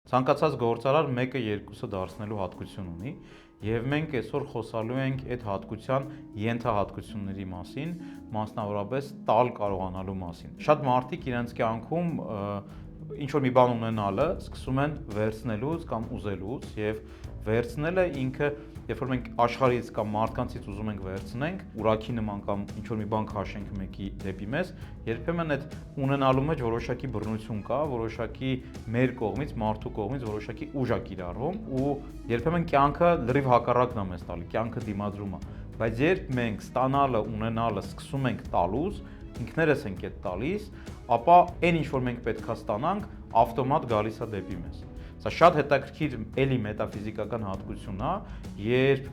Ցանկացած գործարար մեկը երկուսը դարձնելու հատկություն ունի, եւ մենք այսօր խոսալու ենք այդ հատկության ենթահատկությունների մասին, մասնավորապես տալ կարողանալու մասին։ Շատ մարդիկ իրենց կյանքում ինչ որ մի բան ունենալը սկսում են վերցնելուց կամ ուզելուց եւ վերցնելը ինքը երբ որ մենք աշխարհից կամ մարդկանցից ուզում ենք վերցնենք, ուրաքի նման կամ ինչ որ մի բան քաշենք մեկի դեպի մեզ, երբեմն այդ ունենալու մեջ որոշակի բռնություն կա, որոշակի մեր կողմից, մարդու կողմից որոշակի ուժ է կիրառվում ու երբեմն կյանքը լրիվ հակառակն է մեզ տալի, կյանքը դիմադրում է, բայց երբ մենք ստանալը, ունենալը սկսում ենք տալուց, ինքներս ենք այդ տալիս, ապա այն ինչ որ մենք պետքա ստանանք, ավտոմատ գալիս է դեպի մեզ։ Սա շատ հետաքրքիր էլի մետաֆիզիկական հատկություն է, երբ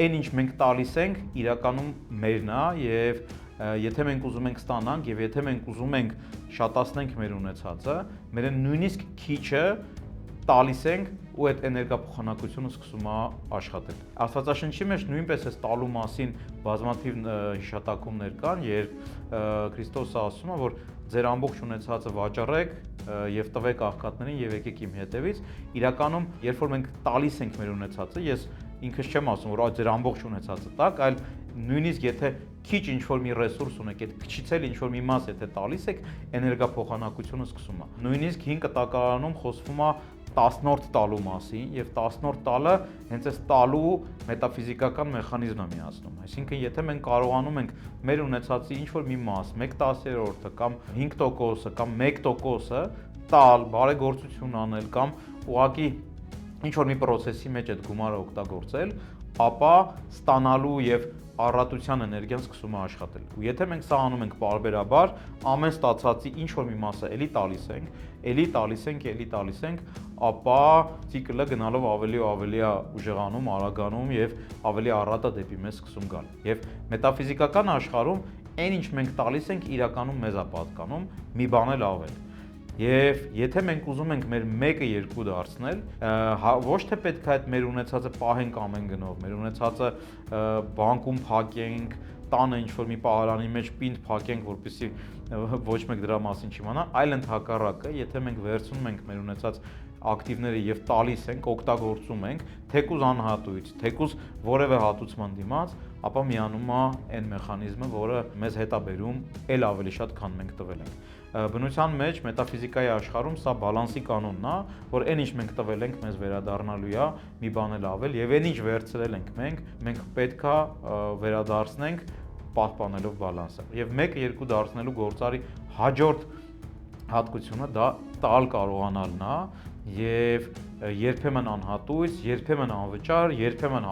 այն ինչ մենք տալիս ենք, իրականում մերն է եւ եթե մենք ուզում ենք ստանանք եւ եթե մենք ուզում ենք շատացնենք մեր ունեցածը, մեր նույնիսկ քիչը տալիս ենք ու այդ էներգափոխանակությունը սկսում է աշխատել։ Աստվածաշնչի մեջ նույնպես է տալու մասին բազմաթիվ հիշատակումներ կան, երբ Քրիստոսը ասում է, որ ձեր ամբողջ ունեցածը վաճառեք եւ տվեք աղքատներին եւ եկեք իմ հետևից։ Իրականում, երբ որ մենք տալիս ենք մեր ունեցածը, ես ինքս չեմ ասում, որ ձեր ամբողջ ունեցածը տաք, այլ նույնիսկ եթե քիչ ինչ-որ մի ռեսուրս ունեք, այդ քիչից էլ ինչ-որ մի մաս եթե տալիս եք, էներգափոխանակությունը սկսում է։ Նույնիսկ 5 կտակարանում խոսվում է 10-րդ տալու մասին եւ 10-րդ տալը հենց այս տալու մետաֆիզիկական մեխանիզմն է միացնում։ Այսինքն, եթե մենք կարողանում ենք մեր ունեցածի ինչ-որ մի մաս, 1/10-ը կամ 5%-ը կամ 1%-ը տալ, բարեգործություն անել կամ ուղղակի ինչ-որ մի process-ի մեջ այդ գումարը օգտագործել, ապա ստանալու եւ առատության էներգիան սկսում է աշխատել։ Ու եթե մենք սա անում ենք պարբերաբար, ամեն ստացածի ինչ որ մի մասը էլի տալիս ենք, ապա ցիկլը գնալով ավելի ու ավելի է ուժեղանում, արագանում եւ ավելի առատ է դեպի մեզ սկսում գալ։ Եվ մետաֆիզիկական աշխարհում այն ինչ մենք տալիս ենք, իրականում մեզ է պատկանում, մի բան էլ ավել։ Եվ եթե մենք ուզում ենք մեր 1-2 դարձնել, ոչ թե պետք է այդ մեր ունեցածը պահենք ամեն գնով, մեր ունեցածը բանկում փակենք, տանը ինչ-որ մի պահարանի մեջ պինդ փակենք, որպեսզի ոչ մեկ դրա մասին չիմանա, այլ ընդհակառակը, եթե մենք վերցնում ենք մեր ունեցած ակտիվները եւ տալիս ենք, օգտագործում ենք, թեկուզ անհատույց, թեկուզ որևէ հատուցման դիմաց, ապա միանում է այն մեխանիզմը, որը մեզ հետ է բերում էլ ավելի շատ, քան մենք տվել ենք։ Բնության մեջ մետաֆիզիկայի աշխարհում սա բալանսի կանոնն է, որ այն ինչ մենք տվել ենք, մեզ վերադառնալու է, մի բան էլ ավել, եւ այն ինչ վերցրել ենք մենք պետքա վերադարձնենք պահպանելով բալանսը։ Եվ 1-2 դարձնելու գործարի հաջորդ հատկությունը դա տալ կարողանալն է եւ երբեմն անհատույց, երբեմն անվճար, երբեմն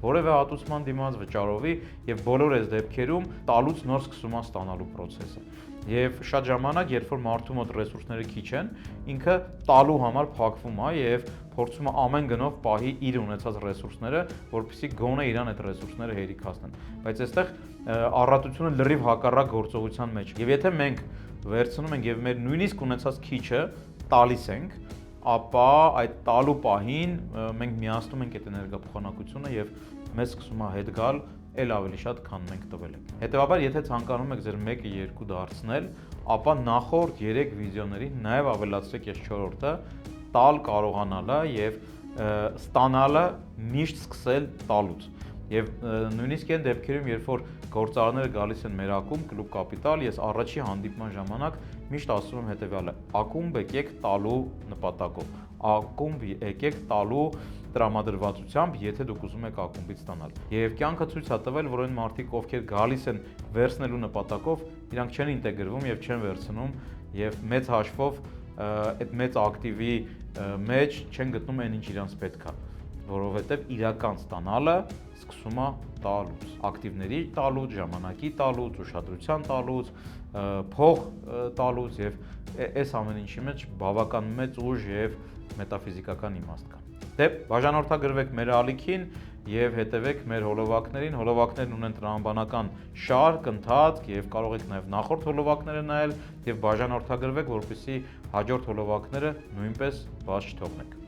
որևէ հատուցման դիմաց վճարովի եւ բոլոր այս դեպքերում տալուց նոր սկսում է ստանալու process-ը։ Եվ շատ ժամանակ, երբ որ մարդու մոտ ռեսուրսները քիչ են, ինքը տալու համար փակվում է եւ փորձում է ամեն գնով պահի իր ունեցած ռեսուրսները, որպեսզի գոնե իրան այդ ռեսուրսները հերիքացնեն։ Բայց այստեղ առատությունը լրիվ հակառակ գործողության մեջ։ Եվ եթե մենք վերցնում ենք եւ մեր նույնիսկ ունեցած քիչը տալիս ենք, ապա այդ տալու պահին մենք միացնում ենք այդ էներգափոխանակությունը եւ մեզ սկսում է հետ գալ էլ ավելի շատ, քան մենք տվել ենք։ Հետևաբար, եթե ցանկանում եք ձեր 1-2 դարձնել, ապա նախորդ 3 վիդեոների նաև ավելացրեք այս 4-րդը, տալ կարողանալը եւ ստանալը միշտ սկսել տալուց։ Եվ նույնիսկ այն դեպքերում, երբ որ գործարարները գալիս են մեր ակումբ Club Capital, ես առաջի հանդիպման ժամանակ միշտ ասում եմ հետեւյալը. ակումբ եկեք տալու նպատակով, ակումբ եկեք տալու տրամադրվածությամբ, եթե դուք ուզում եք ակումբից ստանալ։ Եվ կյանքը ցույց է տվել, որ այն մարդիկ, ովքեր գալիս են վերցնելու նպատակով, իրանք չեն ինտեգրվում եւ չեն վերցնում եւ մեծ հաշվով այդ մեծ ակտիվի մեջ չեն գտնում այն ինչ իրանց պետք է, որովհետեւ իրական ստանալը սկսում է տալուց, ակտիվների տալուց, ժամանակի տալուց, ուշադրության տալուց, փող տալուց եւ այս ամեն ինչի մեջ բավական մեծ ուժ եւ մետաֆիզիկական իմաստ կա։ Դե բաժանորդագրվեք մեր ալիքին եւ հետեւեք մեր հոլովակներին։ Հոլովակներն ունեն տրամաբանական շարք, ընթացք եւ կարող եք նաեւ նախորդ հոլովակները նայել եւ բաժանորդագրվեք, որպեսզի հաջորդ հոլովակները նույնպես բաց չթողնեք։